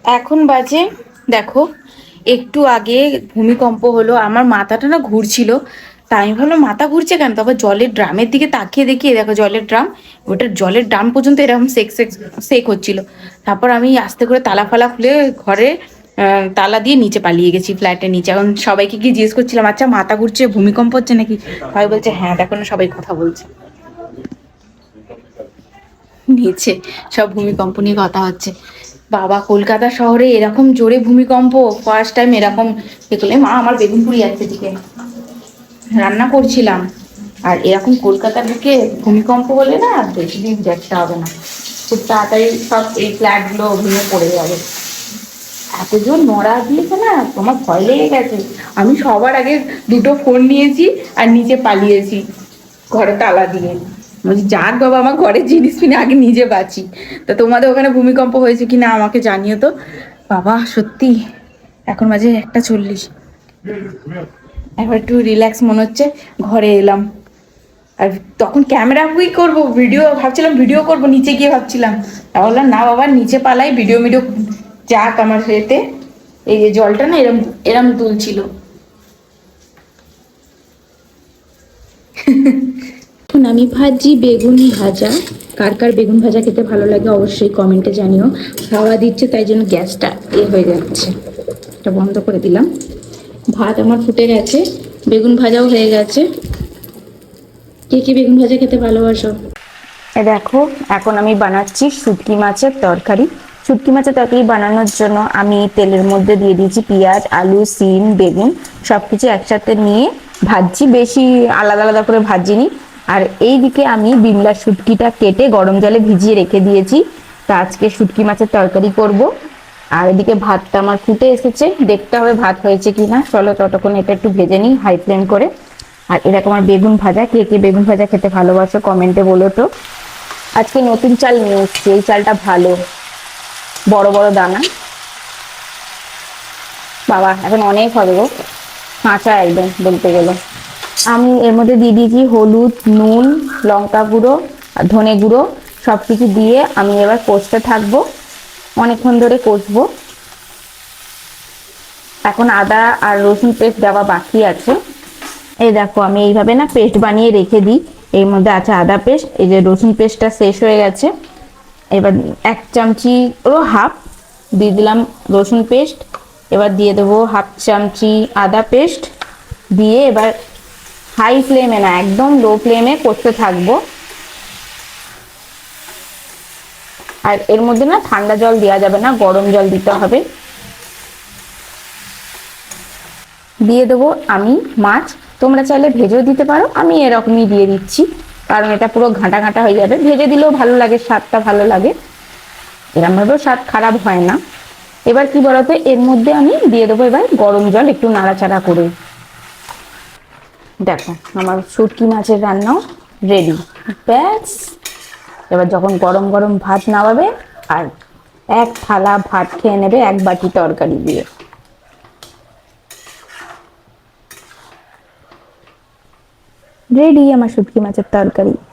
এখন বাজে, দেখো, একটু আগে ভূমিকম্প হলো, আমার মাথাটা না ঘুরছিল। তাই আমি ভাবলাম মাথা ঘুরছে কেন, তারপর জলের ড্রামের দিকে তাকিয়ে দেখি, দেখো জলের ড্রাম, ওটার জলের ড্রাম পর্যন্ত এরকম সেক সেক সেক হচ্ছিল। তারপর আমি আস্তে করে তালা ফালা খুলে ঘরে তালা দিয়ে নিচে পালিয়ে গেছি, ফ্ল্যাটের নিচে। এখন সবাইকে গিয়ে জিজ্ঞেস করছিলাম, আচ্ছা মাথা ঘুরছে, ভূমিকম্প হচ্ছে নাকি? সবাই বলছে হ্যাঁ, দেখো না সবাই কথা বলছে নিচে, সব ভূমিকম্প নিয়ে কথা হচ্ছে। বাবা, কলকাতা শহরে এরকম জোরে ভূমিকম্প ফার্স্ট টাইম এরকম দেখলে। মা, আমার বেগুন পুড়ি যাচ্ছে দিকে, রান্না করছিলাম। আর এরকম কলকাতার বুকে ভূমিকম্প হলে না বেশি দিন দেখতে হবে না, খুব তাড়াতাড়ি সব এই ফ্ল্যাটগুলো ভেঙে পড়ে যাবে। এত জোর নড়া দিয়েছে না, তোমার ভয় লেগে গেছে। আমি সবার আগে দুটো ফোন নিয়েছি আর নিচে পালিয়েছি ঘরে তালা দিয়ে। বলছি যাক বাবা, আমার ঘরের জিনিস কিনে আগে নিজে বাঁচি। তা তোমাদের ওখানে ভূমিকম্প হয়েছে কিনা আমাকে জানিও তো। বাবা সত্যি, এখন বাজে 1:40। এবার একটু রিল্যাক্স মনে হচ্ছে, ঘরে এলাম। আর তখন ক্যামেরা কি করব, ভিডিও ভাবছিলাম, ভিডিও করব নিচে গিয়ে ভাবছিলাম। তা বললাম না বাবা, নিচে পালাই, ভিডিও ভিডিও যাক আমার এতে। এই যে জলটা না এরম এরম তুলছিল। এখন আমি ভাজি বেগুন ভাজা। কার কার বেগুন ভাজা খেতে ভালো লাগে অবশ্যই কমেন্টে জানিও। হাওয়া দিচ্ছে তাই জন্য গ্যাসটা হয়ে যাচ্ছে, এটা বন্ধ করে দিলাম। ভাত আমার ফুটে গেছে, বেগুন ভাজাও হয়ে গেছে। কে কে বেগুন ভাজা খেতে ভালোবাসো? দেখো, এখন আমি বানাচ্ছি শুটকি মাছের তরকারি। শুটকি মাছের তরকারি বানানোর জন্য আমি তেলের মধ্যে দিয়ে দিয়েছি পেঁয়াজ, আলু, সিম, বেগুন সবকিছু একসাথে নিয়ে ভাজছি, বেশি আলাদা আলাদা করে ভাজিনি। আর এইদিকে আমি বিমলা শুটকিটা কেটে গরম জলে ভিজিয়ে রেখে দিয়েছি। তা আজকে শুটকি মাছের তরকারি করব। আর এদিকে ভাতটা আমার ফুটে এসেছে, দেখতে হবে ভাত হয়েছে কিনা। চলো ততক্ষণ এটা একটু ভেজে নিই হাই ফ্লেম করে। আর এরকম আমার বেগুন ভাজা, কে কে বেগুন ভাজা খেতে ভালোবাসো কমেন্টে বলো তো। আজকে নতুন চাল নিয়ে এসছি, এই চালটা ভালো, বড় বড় দানা। বাবা এখন অনেক হবে গো, কাঁচা একদম বলতে গেলে। আমি এর মধ্যে দিয়ে দিয়েছি হলুদ, নুন, লঙ্কা গুঁড়ো আর ধনে গুঁড়ো সবকিছু দিয়ে আমি এবার কষতে থাকবো, অনেকক্ষণ ধরে কষবো। এখন আদা আর রসুন পেস্ট দেওয়া বাকি আছে। এই দেখো, আমি এইভাবে না পেস্ট বানিয়ে রেখে দিই। এর মধ্যে আছে আদা পেস্ট, এই যে রসুন পেস্টটা শেষ হয়ে গেছে। এবার 1 চামচি ও হাফ দিয়ে দিলাম রসুন পেস্ট। এবার দিয়ে দেবো 1/2 চামচি আদা পেস্ট দিয়ে এবার হাই ফ্লেমে না, একদম লো ফ্লেমে করতে থাকবো। আর এর মধ্যে না ঠান্ডা জল দেওয়া যাবে না, গরম জল দিতে হবে। দিয়ে দেবো আমি মাছ, তোমরা চাইলে ভেজেও দিতে পারো, আমি এরকমই দিয়ে দিচ্ছি কারণ এটা পুরো ঘাঁটা ঘাঁটা হয়ে যাবে। ভেজে দিলেও ভালো লাগে, স্বাদটা ভালো লাগে, এরকম ভাবেও স্বাদ খারাপ হয় না। এবার কি বলতো, এর মধ্যে আমি দিয়ে দেবো এবার গরম জল, একটু নাড়াচাড়া করে। দেখো আমার শুটকি মাছের রান্নাও রেডি, ব্যাস। এবার যখন গরম গরম ভাত নামাবে আর এক থালা ভাত খেয়ে নেবে 1 বাটি তরকারি দিয়ে। রেডি আমার শুটকি মাছের তরকারি।